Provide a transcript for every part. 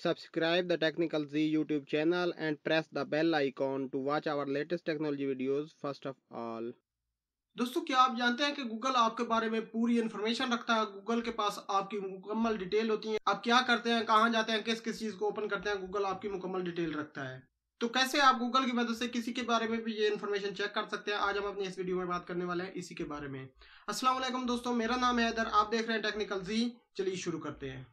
Subscribe the Technical Z YouTube channel and press the bell icon to watch our latest technology videos first of all. दोस्तों, क्या आप जानते हैं कि Google आपके बारे में पूरी इन्फॉर्मेशन रखता है। गूगल के पास आपकी मुकम्मल डिटेल होती है। आप क्या करते हैं, कहाँ जाते हैं, किस किस चीज़ को ओपन करते हैं, गूगल आपकी मुकम्मल डिटेल रखता है। तो कैसे आप गूगल की मदद से किसी के बारे में भी ये इन्फॉर्मेशन चेक कर सकते हैं, आज हम अपनी इस वीडियो में बात करने वाले हैं इसी के बारे में। अस्सलाम वालेकुम दोस्तों, मेरा नाम है हैदर, आप देख रहे हैं टेक्निकल जी। चलिए शुरू करते हैं।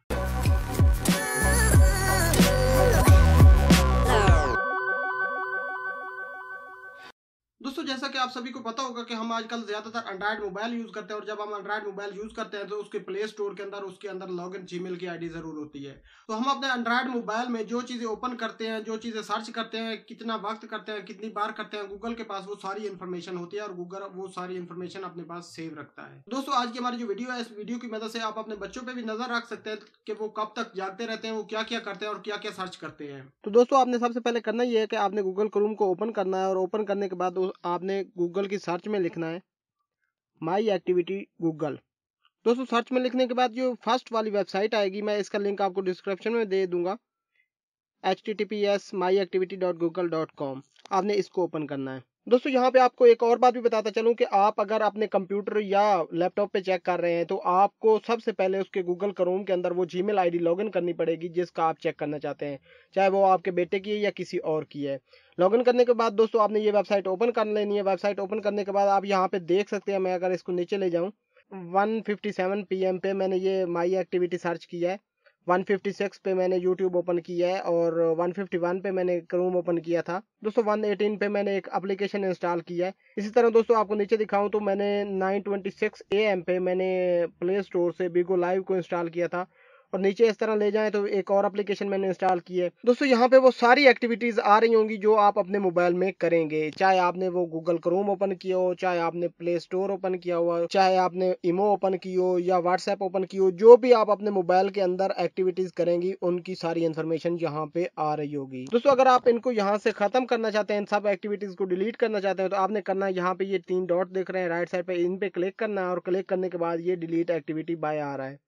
दोस्तों, जैसा कि आप सभी को पता होगा कि हम आजकल ज़्यादातर एंड्रॉयड मोबाइल यूज़ करते हैं और जब हम एंड्रॉयड मोबाइल यूज़ करते हैं तो उसके प्ले स्टोर के अंदर उसके अंदर लॉगिन जीमेल की आईडी ज़रूर होती है। तो हम अपने एंड्रॉयड मोबाइल में जो चीज़ें ओपन करते हैं, जो चीज़ें सर्च करते हैं, कितना वक्त करते हैं, कितनी बार करते हैं, गूगल के पास वो सारी इन्फॉर्मेशन होती है और गूगल वो सारी इन्फॉर्मेशन अपने पास सेव रखता है। दोस्तों, आज की हमारी जो वीडियो है, इस वीडियो की मदद से आप अपने बच्चों पर भी नजर रख सकते हैं कि वो कब तक जागते रहते हैं, वो क्या क्या करते हैं और क्या क्या सर्च करते हैं। तो दोस्तों, आपने सबसे पहले करना ये है कि आपने गूगल क्रोम को ओपन करना है और ओपन करने के बाद आपने गूगल की सर्च में लिखना है माई एक्टिविटी गूगल। दोस्तों, सर्च में लिखने के बाद जो फर्स्ट वाली वेबसाइट आएगी, मैं इसका लिंक आपको डिस्क्रिप्शन में दे दूंगा, https://myactivity.google.com। आपने इसको ओपन करना है। दोस्तों, यहाँ पे आपको एक और बात भी बताता चलूँ कि आप अगर अपने कंप्यूटर या लैपटॉप पे चेक कर रहे हैं तो आपको सबसे पहले उसके गूगल क्रोम के अंदर वो जीमेल आईडी लॉगिन करनी पड़ेगी जिसका आप चेक करना चाहते हैं, चाहे वो आपके बेटे की है या किसी और की है। लॉगिन करने के बाद दोस्तों आपने ये वेबसाइट ओपन कर लेनी है। वेबसाइट ओपन करने के बाद आप यहाँ पे देख सकते हैं, मैं अगर इसको नीचे ले जाऊँ, 1:57 PM पे मैंने ये माई एक्टिविटी सर्च किया है, 156 पे मैंने यूट्यूब ओपन किया है और 151 पे मैंने क्रोम ओपन किया था। दोस्तों, 118 पे मैंने एक एप्लीकेशन इंस्टॉल किया है। इसी तरह दोस्तों आपको नीचे दिखाऊं तो मैंने 9:26 AM पे मैंने प्ले स्टोर से बिगो लाइव को इंस्टॉल किया था और नीचे इस तरह ले जाएं तो एक और एप्लीकेशन मैंने इंस्टॉल की है। दोस्तों, यहाँ पे वो सारी एक्टिविटीज़ आ रही होंगी जो आप अपने मोबाइल में करेंगे, चाहे आपने वो गूगल क्रोम ओपन किया हो, चाहे आपने प्ले स्टोर ओपन किया हुआ, चाहे आपने इमो ओपन की हो या व्हाट्सएप ओपन की हो, जो भी आप अपने मोबाइल के अंदर एक्टिविटीज़ करेंगी उनकी सारी इन्फॉर्मेशन यहाँ पे आ रही होगी। दोस्तों, अगर आप इनको यहाँ से ख़त्म करना चाहते हैं, इन सब एक्टिविटीज़ को डिलीट करना चाहते हैं, तो आपने करना है यहाँ पे ये 3 डॉट दिख रहे हैं राइट साइड पे, इन पे क्लिक करना है और क्लिक करने के बाद ये डिलीट एक्टिविटी बाय आ रहा है।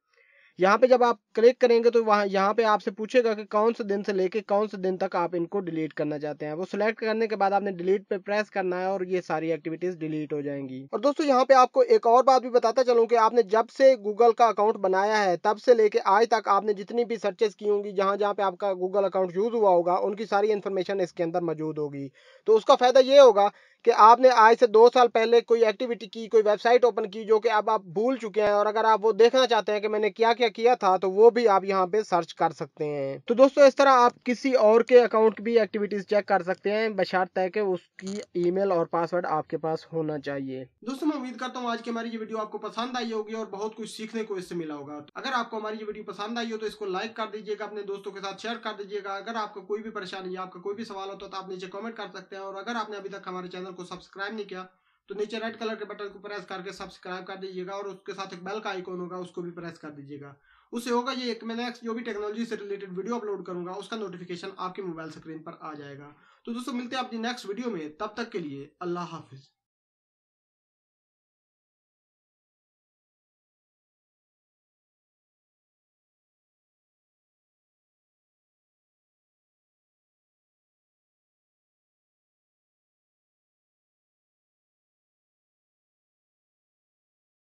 यहाँ पे जब आप क्लिक करेंगे तो वहाँ यहाँ पे आपसे पूछेगा कि कौन से दिन से लेके कौन से दिन तक आप इनको डिलीट करना चाहते हैं। वो सिलेक्ट करने के बाद आपने डिलीट पे प्रेस करना है और ये सारी एक्टिविटीज डिलीट हो जाएंगी। और दोस्तों, यहाँ पे आपको एक और बात भी बताता चलूँ कि आपने जब से गूगल का अकाउंट बनाया है तब से लेके आज तक आपने जितनी भी सर्चेस की होंगी, जहाँ जहाँ पे आपका गूगल अकाउंट यूज हुआ होगा, उनकी सारी इन्फॉर्मेशन इसके अंदर मौजूद होगी। तो उसका फायदा ये होगा कि आपने आज से 2 साल पहले कोई एक्टिविटी की, कोई वेबसाइट ओपन की जो कि अब आप भूल चुके हैं, और अगर आप वो देखना चाहते हैं कि मैंने क्या क्या किया था, तो वो भी आप यहाँ पे सर्च कर सकते हैं। तो दोस्तों, इस तरह आप किसी और के अकाउंट की भी एक्टिविटीज चेक कर सकते हैं, बशर्ते कि उसकी ईमेल और पासवर्ड आपके पास होना चाहिए। दोस्तों, मैं उम्मीद करता हूँ आज की हमारी ये वीडियो आपको पसंद आई होगी और बहुत कुछ सीखने को इससे मिला होगा। अगर आपको हमारी ये वीडियो पसंद आई हो तो इसको लाइक कर दीजिएगा, अपने दोस्तों के साथ शेयर कर दीजिएगा। अगर आपका कोई भी परेशानी या आपका कोई भी सवाल होता तो आप नीचे कमेंट कर सकते हैं, और अगर आपने अभी तक हमारे चैनल को सब्सक्राइब नहीं किया तो नीचे रेड कलर के बटन को प्रेस करके सब्सक्राइब कर दीजिएगा और उसके साथ एक बेल का आइकॉन होगा, उसको भी प्रेस कर दीजिएगा। उससे होगा ये कि मैं नेक्स्ट जो भी टेक्नोलॉजी से रिलेटेड वीडियो अपलोड करूंगा उसका नोटिफिकेशन आपके मोबाइल स्क्रीन पर आ जाएगा। तो दोस्तों, मिलते हैं अपनी नेक्स्ट वीडियो में, तब तक के लिए अल्लाह हाफिज।